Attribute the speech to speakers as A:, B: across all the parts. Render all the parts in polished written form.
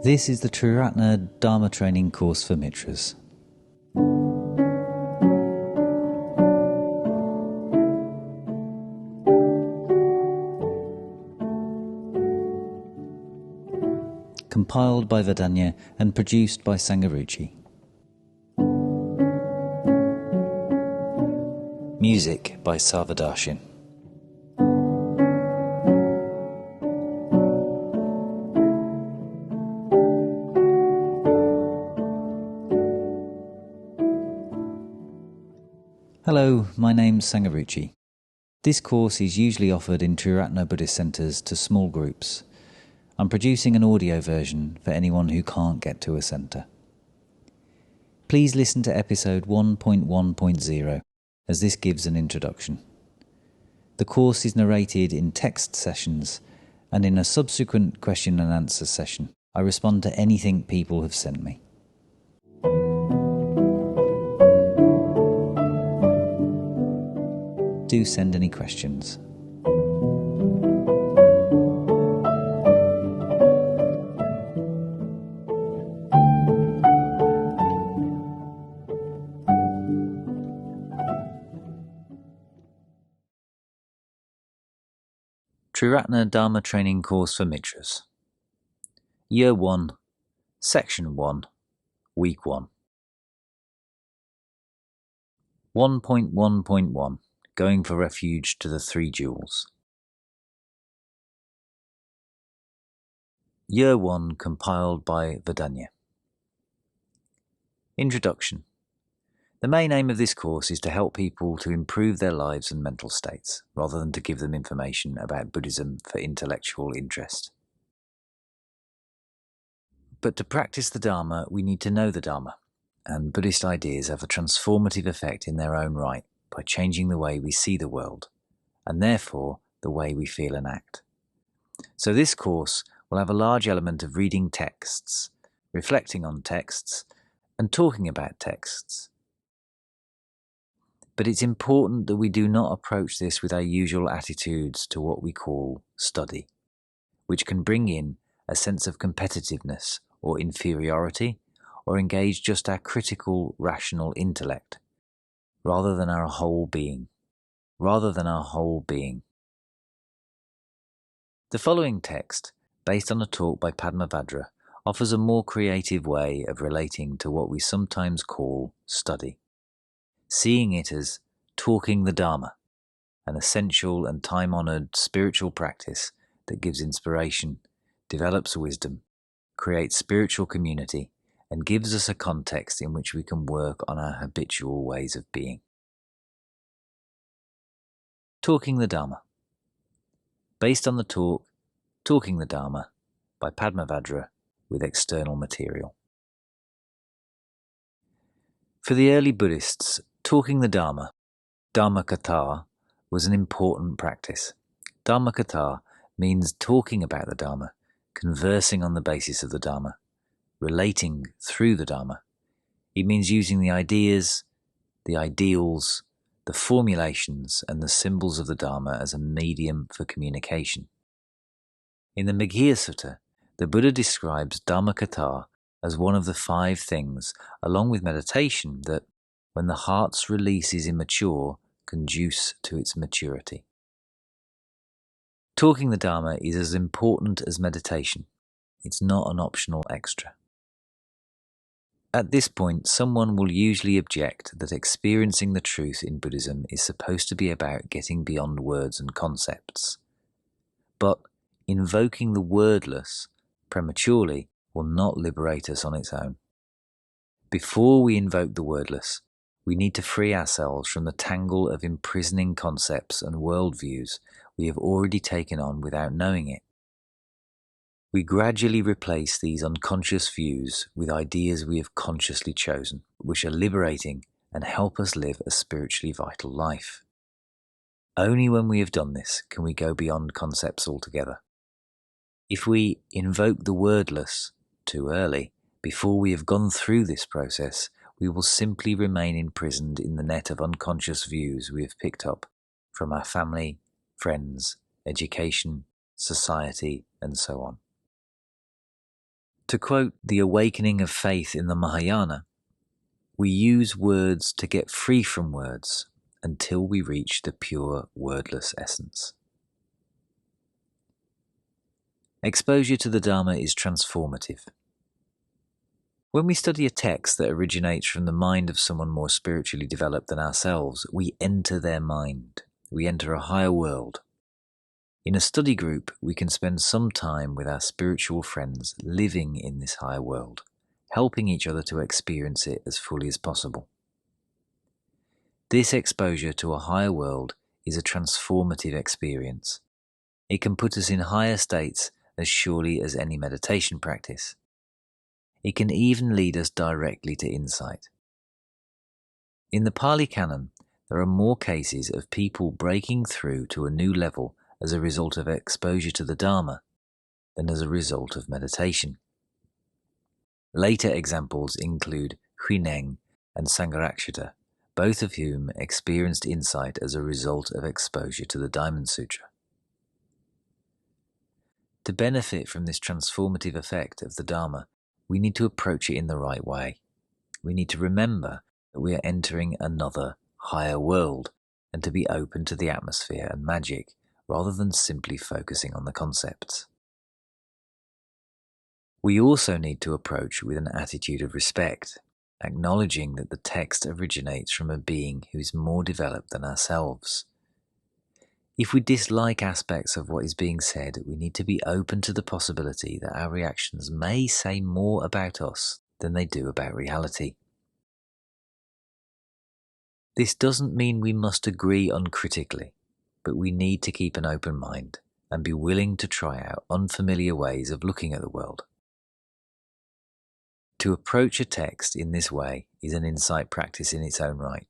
A: This is the Triratna Dharma training course for Mitras. Compiled by Vedanya and produced by Sangaruchi. Music by Sarvadarshin. Hello, my name's Sangaruchi. This course is usually offered in Triratna Buddhist centres to small groups. I'm producing an audio version for anyone who can't get to a centre. Please listen to episode 1.1.0 as this gives an introduction. The course is narrated in text sessions, and in a subsequent question and answer session, I respond to anything people have sent me. Do send any questions. Triratna Dharma Training Course for Mitras. Year 1, Section 1, Week 1. 1.1.1 Going for Refuge to the Three Jewels. Year 1 compiled by Vedanya. Introduction. The main aim of this course is to help people to improve their lives and mental states, rather than to give them information about Buddhism for intellectual interest. But to practice the Dharma, we need to know the Dharma, and Buddhist ideas have a transformative effect in their own right by changing the way we see the world, and therefore the way we feel and act. So this course will have a large element of reading texts, reflecting on texts, and talking about texts. But it's important that we do not approach this with our usual attitudes to what we call study, which can bring in a sense of competitiveness or inferiority, or engage just our critical, rational intellect, rather than our whole being. The following text, based on a talk by Padmavajra, offers a more creative way of relating to what we sometimes call study, seeing it as talking the Dharma, an essential and time-honoured spiritual practice that gives inspiration, develops wisdom, creates spiritual community, and gives us a context in which we can work on our habitual ways of being. Talking the Dharma. Based on the talk, Talking the Dharma, by Padmavajra, with external material. For the early Buddhists, talking the Dharma, Dharmakatha, was an important practice. Dharmakatha means talking about the Dharma, conversing on the basis of the Dharma, relating through the Dharma. It means using the ideas, the ideals, the formulations, and the symbols of the Dharma as a medium for communication. In the Meghiya Sutta, the Buddha describes Dharmakatha as one of the 5 things, along with meditation, that, when the heart's release is immature, conduce to its maturity. Talking the Dharma is as important as meditation. It's not an optional extra. At this point, someone will usually object that experiencing the truth in Buddhism is supposed to be about getting beyond words and concepts. But invoking the wordless prematurely will not liberate us on its own. Before we invoke the wordless, we need to free ourselves from the tangle of imprisoning concepts and worldviews we have already taken on without knowing it. We gradually replace these unconscious views with ideas we have consciously chosen, which are liberating and help us live a spiritually vital life. Only when we have done this can we go beyond concepts altogether. If we invoke the wordless too early, before we have gone through this process, we will simply remain imprisoned in the net of unconscious views we have picked up from our family, friends, education, society, and so on. To quote the awakening of faith in the Mahayana, we use words to get free from words until we reach the pure wordless essence. Exposure to the Dharma is transformative. When we study a text that originates from the mind of someone more spiritually developed than ourselves, we enter their mind. We enter a higher world. In a study group, we can spend some time with our spiritual friends living in this higher world, helping each other to experience it as fully as possible. This exposure to a higher world is a transformative experience. It can put us in higher states as surely as any meditation practice. It can even lead us directly to insight. In the Pali Canon, there are more cases of people breaking through to a new level as a result of exposure to the Dharma than as a result of meditation. Later examples include Huineng and Sangharakshita, both of whom experienced insight as a result of exposure to the Diamond Sutra. To benefit from this transformative effect of the Dharma, we need to approach it in the right way. We need to remember that we are entering another, higher world, and to be open to the atmosphere and magic, rather than simply focusing on the concepts. We also need to approach with an attitude of respect, acknowledging that the text originates from a being who is more developed than ourselves. If we dislike aspects of what is being said, we need to be open to the possibility that our reactions may say more about us than they do about reality. This doesn't mean we must agree uncritically, but we need to keep an open mind and be willing to try out unfamiliar ways of looking at the world. To approach a text in this way is an insight practice in its own right.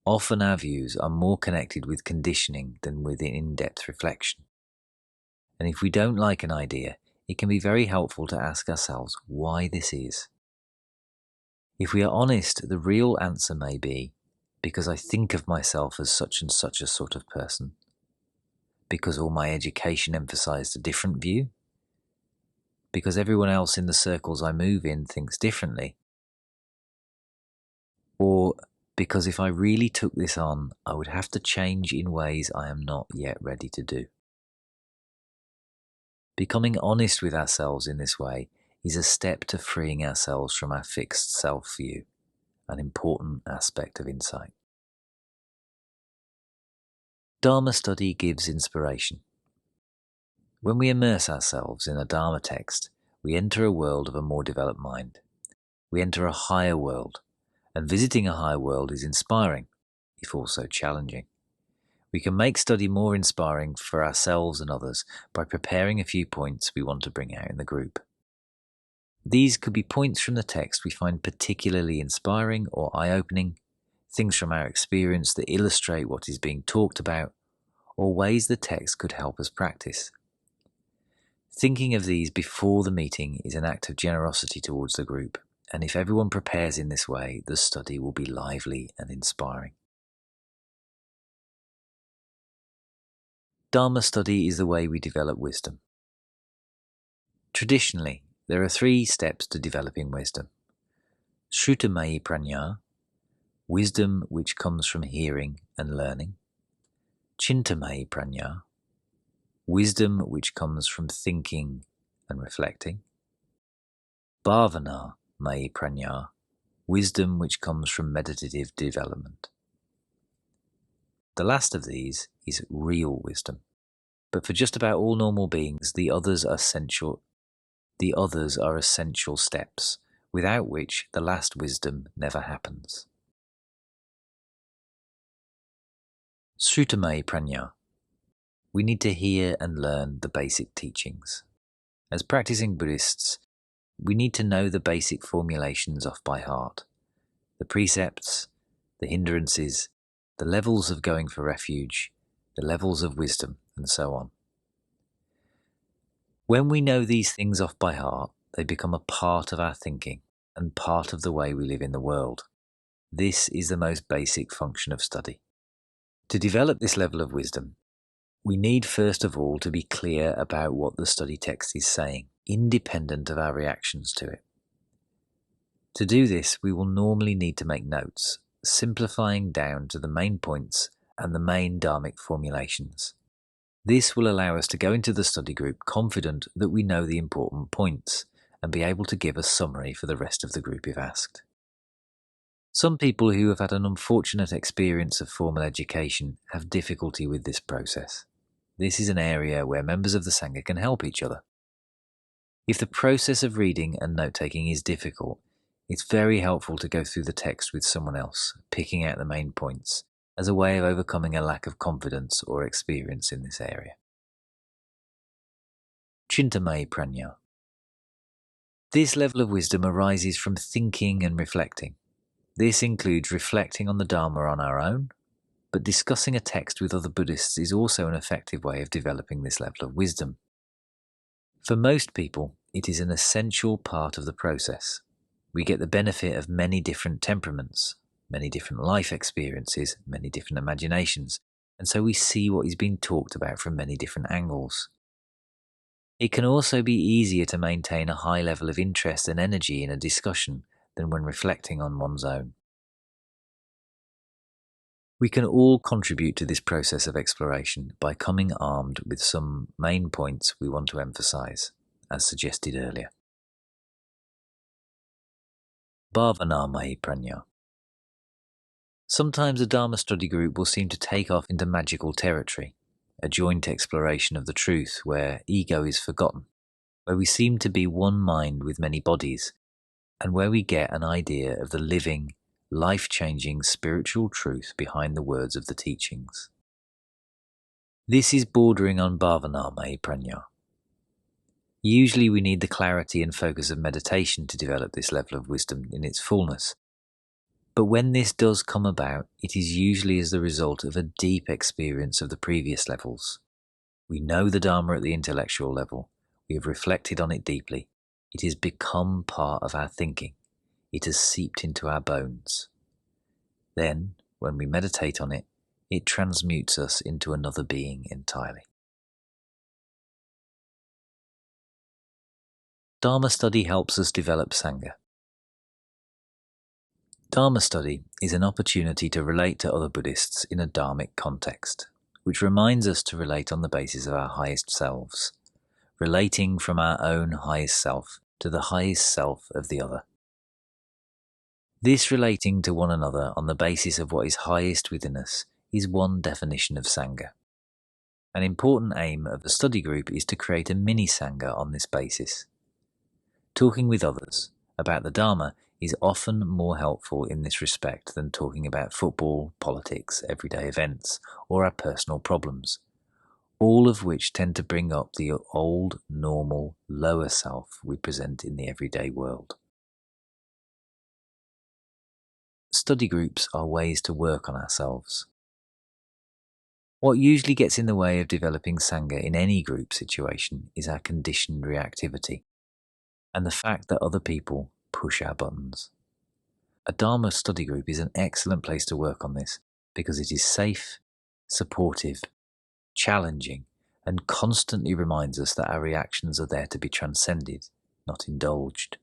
A: Often our views are more connected with conditioning than with in-depth reflection. And if we don't like an idea, it can be very helpful to ask ourselves why this is. If we are honest, the real answer may be, because I think of myself as such and such a sort of person, because all my education emphasized a different view, because everyone else in the circles I move in thinks differently, or because if I really took this on, I would have to change in ways I am not yet ready to do. Becoming honest with ourselves in this way is a step to freeing ourselves from our fixed self-view, an important aspect of insight. Dharma study gives inspiration. When we immerse ourselves in a Dharma text, we enter a world of a more developed mind. We enter a higher world, and visiting a higher world is inspiring, if also challenging. We can make study more inspiring for ourselves and others by preparing a few points we want to bring out in the group. These could be points from the text we find particularly inspiring or eye-opening, things from our experience that illustrate what is being talked about, or ways the text could help us practice. Thinking of these before the meeting is an act of generosity towards the group, and if everyone prepares in this way, the study will be lively and inspiring. Dharma study is the way we develop wisdom. Traditionally, there are 3 steps to developing wisdom. Shrutamayi prajna, wisdom which comes from hearing and learning. Chintamayi prajna, wisdom which comes from thinking and reflecting. Bhavana-mayi prajna, wisdom which comes from meditative development. The last of these is real wisdom, but for just about all normal beings, the others are essential steps, without which the last wisdom never happens. Srutamayi prajna. We need to hear and learn the basic teachings. As practicing Buddhists, we need to know the basic formulations off by heart, the precepts, the hindrances, the levels of going for refuge, the levels of wisdom, and so on. When we know these things off by heart, they become a part of our thinking and part of the way we live in the world. This is the most basic function of study. To develop this level of wisdom, we need first of all to be clear about what the study text is saying. independent of our reactions to it. To do this, we will normally need to make notes, simplifying down to the main points and the main dharmic formulations. This will allow us to go into the study group confident that we know the important points and be able to give a summary for the rest of the group if asked. Some people who have had an unfortunate experience of formal education have difficulty with this process. This is an area where members of the Sangha can help each other. If the process of reading and note-taking is difficult, it's very helpful to go through the text with someone else, picking out the main points, as a way of overcoming a lack of confidence or experience in this area. Chintamaya Prajna. This level of wisdom arises from thinking and reflecting. This includes reflecting on the Dharma on our own, but discussing a text with other Buddhists is also an effective way of developing this level of wisdom. For most people, it is an essential part of the process. We get the benefit of many different temperaments, many different life experiences, many different imaginations, and so we see what is being talked about from many different angles. It can also be easier to maintain a high level of interest and energy in a discussion than when reflecting on one's own. We can all contribute to this process of exploration by coming armed with some main points we want to emphasize, as suggested earlier. Bhavanamaya Prajna. Sometimes a Dharma study group will seem to take off into magical territory, a joint exploration of the truth where ego is forgotten, where we seem to be one mind with many bodies, and where we get an idea of the living, life-changing spiritual truth behind the words of the teachings. This is bordering on Bhavanamaya Prajna. Usually we need the clarity and focus of meditation to develop this level of wisdom in its fullness. But when this does come about, it is usually as the result of a deep experience of the previous levels. We know the Dharma at the intellectual level. We have reflected on it deeply. It has become part of our thinking. It has seeped into our bones. Then, when we meditate on it, it transmutes us into another being entirely. Dharma study helps us develop Sangha. Dharma study is an opportunity to relate to other Buddhists in a dharmic context, which reminds us to relate on the basis of our highest selves, relating from our own highest self to the highest self of the other. This relating to one another on the basis of what is highest within us is one definition of Sangha. An important aim of the study group is to create a mini Sangha on this basis. Talking with others about the Dharma is often more helpful in this respect than talking about football, politics, everyday events, or our personal problems, all of which tend to bring up the old, normal, lower self we present in the everyday world. Study groups are ways to work on ourselves. What usually gets in the way of developing Sangha in any group situation is our conditioned reactivity, and the fact that other people push our buttons. A Dharma study group is an excellent place to work on this because it is safe, supportive, challenging, and constantly reminds us that our reactions are there to be transcended, not indulged.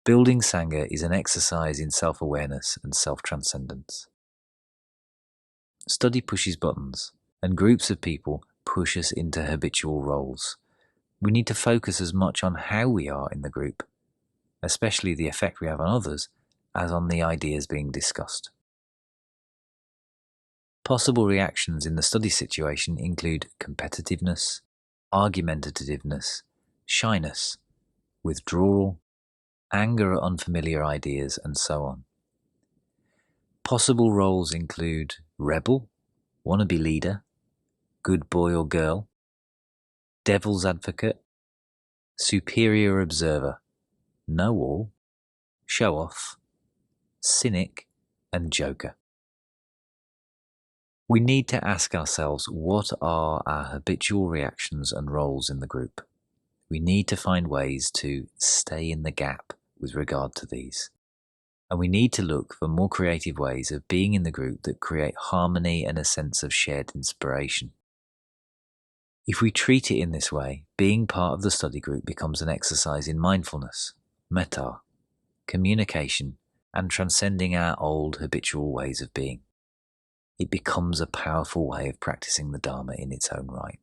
A: Building Sangha is an exercise in self-awareness and self-transcendence. Study pushes buttons, and groups of people push us into habitual roles. We need to focus as much on how we are in the group, especially the effect we have on others, as on the ideas being discussed. Possible reactions in the study situation include competitiveness, argumentativeness, shyness, withdrawal, anger at unfamiliar ideas, and so on. Possible roles include rebel, wannabe leader, good boy or girl, devil's advocate, superior observer, know-all, show-off, cynic, and joker. We need to ask ourselves what are our habitual reactions and roles in the group. We need to find ways to stay in the gap with regard to these. And we need to look for more creative ways of being in the group that create harmony and a sense of shared inspiration. If we treat it in this way, being part of the study group becomes an exercise in mindfulness, metta, communication, and transcending our old habitual ways of being. It becomes a powerful way of practicing the Dharma in its own right.